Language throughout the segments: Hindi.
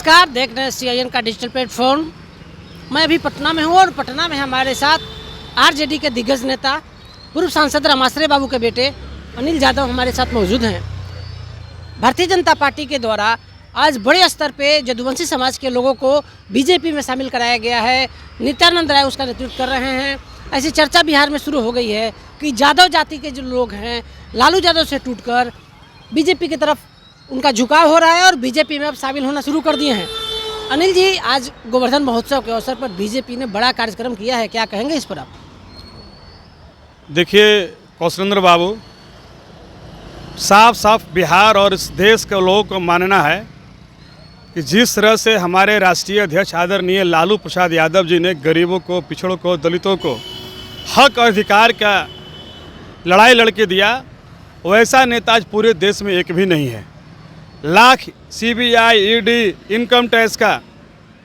नमस्कार, देख रहे हैं CIN का डिजिटल प्लेटफॉर्म। मैं अभी पटना में हूँ और पटना में हमारे साथ आरजेडी के दिग्गज नेता पूर्व सांसद रामाश्रय बाबू के बेटे अनिल यादव हमारे साथ मौजूद हैं। भारतीय जनता पार्टी के द्वारा आज बड़े स्तर पे यदुवंशी समाज के लोगों को बीजेपी में शामिल कराया गया है। नित्यानंद राय उसका नेतृत्व कर रहे हैं। ऐसी चर्चा बिहार में शुरू हो गई है कि यादव जाति के जो लोग हैं लालू यादव से टूटकर बीजेपी की तरफ उनका झुकाव हो रहा है और बीजेपी में अब शामिल होना शुरू कर दिए हैं। अनिल जी, आज गोवर्धन महोत्सव के अवसर पर बीजेपी ने बड़ा कार्यक्रम किया है, क्या कहेंगे इस पर आप? देखिए कौशलेंद्र बाबू, साफ साफ बिहार और इस देश के लोगों को मानना है कि जिस तरह से हमारे राष्ट्रीय अध्यक्ष आदरणीय लालू प्रसाद यादव जी ने गरीबों को, पिछड़ों को, दलितों को हक और अधिकार का लड़ाई लड़के दिया, वैसा नेता आज पूरे देश में एक भी नहीं है। Lakh CBI, ED, income tax का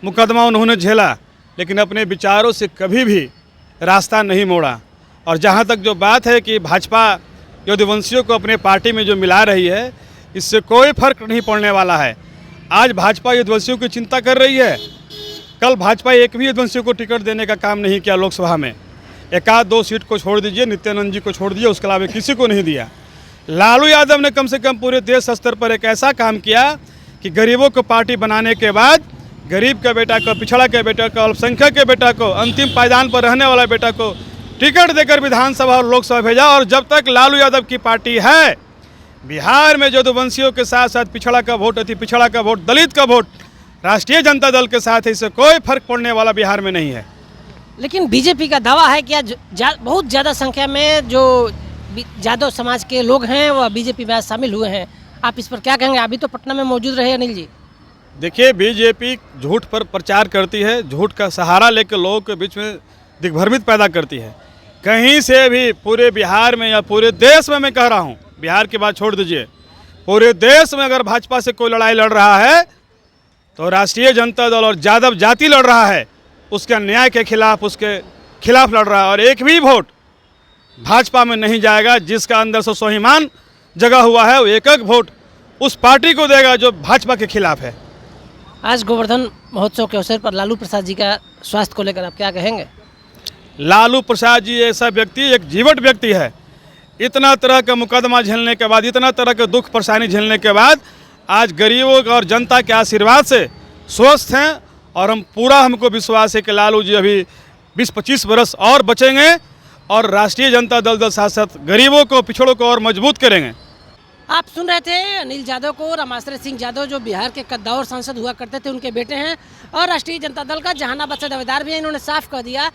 मुकदमा उन्होंने झेला, लेकिन अपने विचारों से कभी भी रास्ता नहीं मोड़ा। और जहाँ तक जो बात है कि भाजपा यदुवंशियों को अपने पार्टी में जो मिला रही है, इससे कोई फर्क नहीं पड़ने वाला है। आज भाजपा यदुवंशियों की चिंता कर रही है। कल भाजपा एक भी यदुवंशियों को टिकट देने का काम नहीं किया लोकसभा में। एक आध दो सीट को छोड़ दीजिए, नित्यानंद जी को छोड़ दीजिए, उसके अलावा किसी को नहीं दिया। लालू यादव ने कम से कम पूरे देश स्तर पर एक ऐसा काम किया कि गरीबों को पार्टी बनाने के बाद गरीब के बेटा को, पिछड़ा के बेटा को, अल्पसंख्यक के बेटा को, अंतिम पायदान पर रहने वाला बेटा को टिकट देकर विधानसभा और लोकसभा भेजा। और जब तक लालू यादव की पार्टी है, बिहार में यदुवंशियों के साथ साथ पिछड़ा का वोट, अति पिछड़ा का वोट, दलित का वोट राष्ट्रीय जनता दल के साथ इससे कोई फर्क पड़ने वाला बिहार में नहीं है। लेकिन बीजेपी का दावा है कि आज बहुत ज़्यादा संख्या में जो यादव समाज के लोग हैं वह बीजेपी में शामिल हुए हैं। आप इस पर क्या कहेंगे? अभी तो पटना में मौजूद रहे अनिल जी। देखिए, बीजेपी झूठ पर प्रचार करती है, झूठ का सहारा लेकर लोगों के बीच में दिग्भ्रमित पैदा करती है। कहीं से भी पूरे बिहार में या पूरे देश में, मैं कह रहा हूँ, बिहार की बात छोड़ दीजिए, पूरे देश में अगर भाजपा से कोई लड़ाई लड़ रहा है तो राष्ट्रीय जनता दल और यादव जाति लड़ रहा है, उसके अन्याय के खिलाफ, उसके खिलाफ लड़ रहा है। और एक भी वोट भाजपा में नहीं जाएगा जिसका अंदर से स्वाभिमान जगा हुआ है। वो एक एक वोट उस पार्टी को देगा जो भाजपा के खिलाफ है। आज गोवर्धन महोत्सव के अवसर पर लालू प्रसाद जी का स्वास्थ्य को लेकर आप क्या कहेंगे? लालू प्रसाद जी ऐसा व्यक्ति, एक जीवट व्यक्ति है। इतना तरह का मुकदमा झेलने के बाद, इतना तरह के दुख परेशानी झेलने के बाद आज गरीबों और जनता के आशीर्वाद से स्वस्थ हैं। और हमको विश्वास है कि लालू जी अभी 20-25 बरस और बचेंगे और राष्ट्रीय जनता दल साथ साथ गरीबों को, पिछड़ों को और मजबूत करेंगे। आप सुन रहे थे अनिल यादव को। रामाश्रय सिंह यादव जो बिहार के कद्दावर सांसद हुआ करते थे, उनके बेटे हैं और राष्ट्रीय जनता दल का जहानाबाद से दावेदार भी है। इन्होंने साफ कह दिया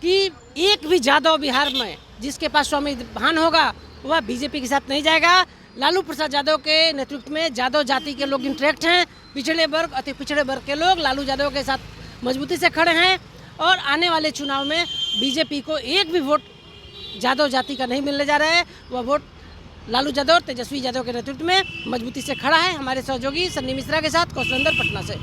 कि एक भी यादव बिहार में जिसके पास स्वाभिमान होगा वह बीजेपी के साथ नहीं जाएगा। लालू प्रसाद यादव के नेतृत्व में यादव जाति के लोग इंटरेक्ट हैं। पिछड़े वर्ग, अति पिछड़े वर्ग के लोग लालू यादव के साथ मजबूती से खड़े हैं और आने वाले चुनाव में बीजेपी को एक भी वोट यादव जाति का नहीं मिलने जा रहा है। वह वोट लालू यादव और तेजस्वी यादव के नेतृत्व में मजबूती से खड़ा है। हमारे सहयोगी सन्नी मिश्रा के साथ कौशलेंद्र, पटना से।